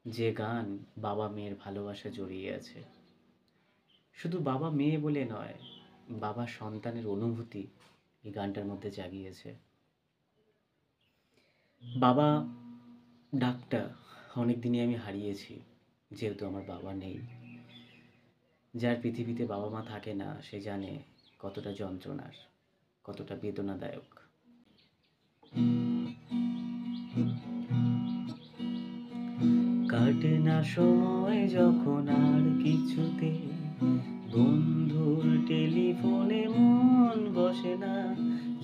যে গান বাবা মেয়ের ভালোবাসা জড়িয়ে আছে। শুধু বাবা মেয়ে বলে নয়, বাবা সন্তানের অনুভূতি এই গানটার মধ্যে জাগিয়েছে। বাবা ডাকটা অনেকদিনই আমি হারিয়েছি, যেহেতু আমার বাবা নেই। যার পৃথিবীতে বাবা মা থাকে না সে জানে কতটা যন্ত্রণার, কতটা বেদনাদায়ক। কাটে না সময় যখন আর কিছুতে, বন্ধুর টেলিফোনে মন বসে না,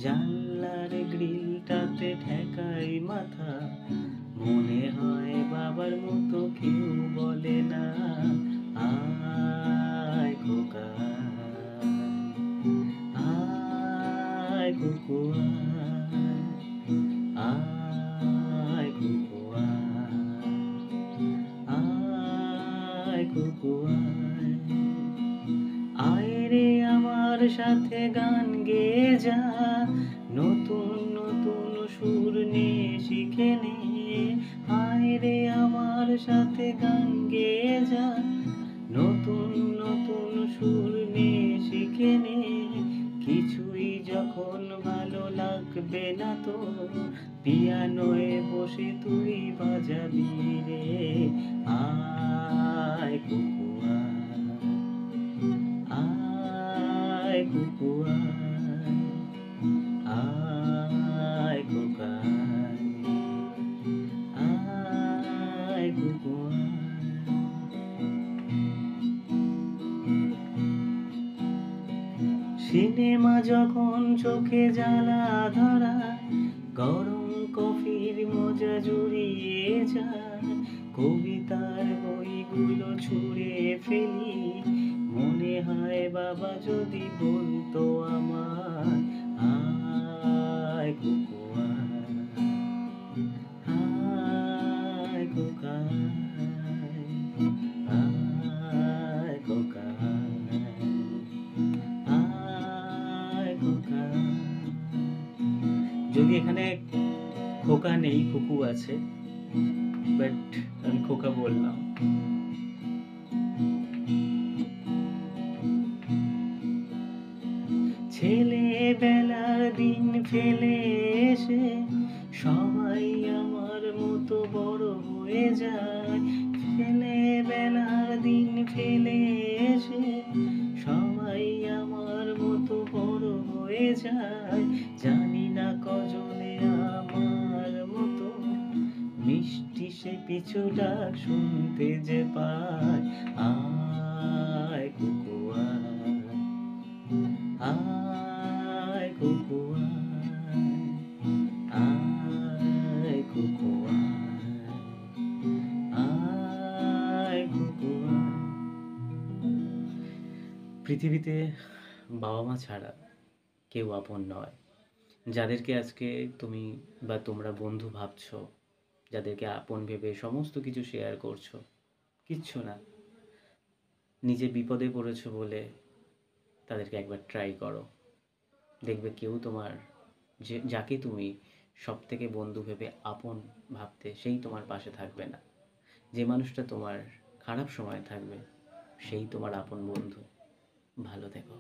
জানলার গ্রিলটাতে ঠেকাই মাথা, মনে হয় বাবার মতো কেউ বলে না, আয় খোকা, আয় কুকু, আয় কুকু, আয় কুকু, আয় রে আমার সাথে গান গেয়ে যা, নতুন নতুন সুর নিয়ে শিখে নে, আয় রে আমার সাথে গান গেয়ে যা, নতুন নতুন সুর নিয়ে শিখে নে, কিছুই যখন ভালো লাগবে না তো, পিয়ানোয় বসে তুই বাজাবি রে, আয় কুকু, আয় কুকু, আয় খোকা, আয় কুকু। সিনেমা যখন চোখে জ্বালা ধরা, গরম কফির মজা জুড়িয়ে যায়, কবিতার বইগুলো ছুঁড়ে ফেলি, মনে হয় বাবা যদি বলতো আমার, আয় কুকু, আয় খোকা, আয় খোকা, আয় খোকা। যদি এখানে খোকা নেই, কুকু আছে, বাট আমি খোকা বললাম। ছেলেবেলার দিন ফেলে এসে সবাই আমার মতো বড় হয়ে যায়, ছেলেবেলার দিন ফেলে এসে সবাই আমার মতো বড় হয়ে যায়, জানি না কজনে আমার মতো মিষ্টি সে পিছু ডাক শুনতে যে পায়, আয় কুকু, আয় কুকু, আয় কুকু, আয় কুকু। পৃথিবীতে বাবা মা ছাড়া কেউ আপন নয়। যাদেরকে আজকে তুমি বা তোমরা বন্ধু ভাবছো, যাদেরকে আপন ভেবে সমস্ত কিছু শেয়ার করছো, কিচ্ছু না। নিজে বিপদে পড়েছো বলে তাদেরকে একবার ট্রাই করো। দেখবে কেউ তোমার, যাকে তুমি সব থেকে বন্ধু ভেবে আপন ভাবতে, সেই তোমার পাশে থাকবে না। যে মানুষটা তোমার খারাপ সময় থাকবে সেই তোমার আপন বন্ধু। ভালো থেকো।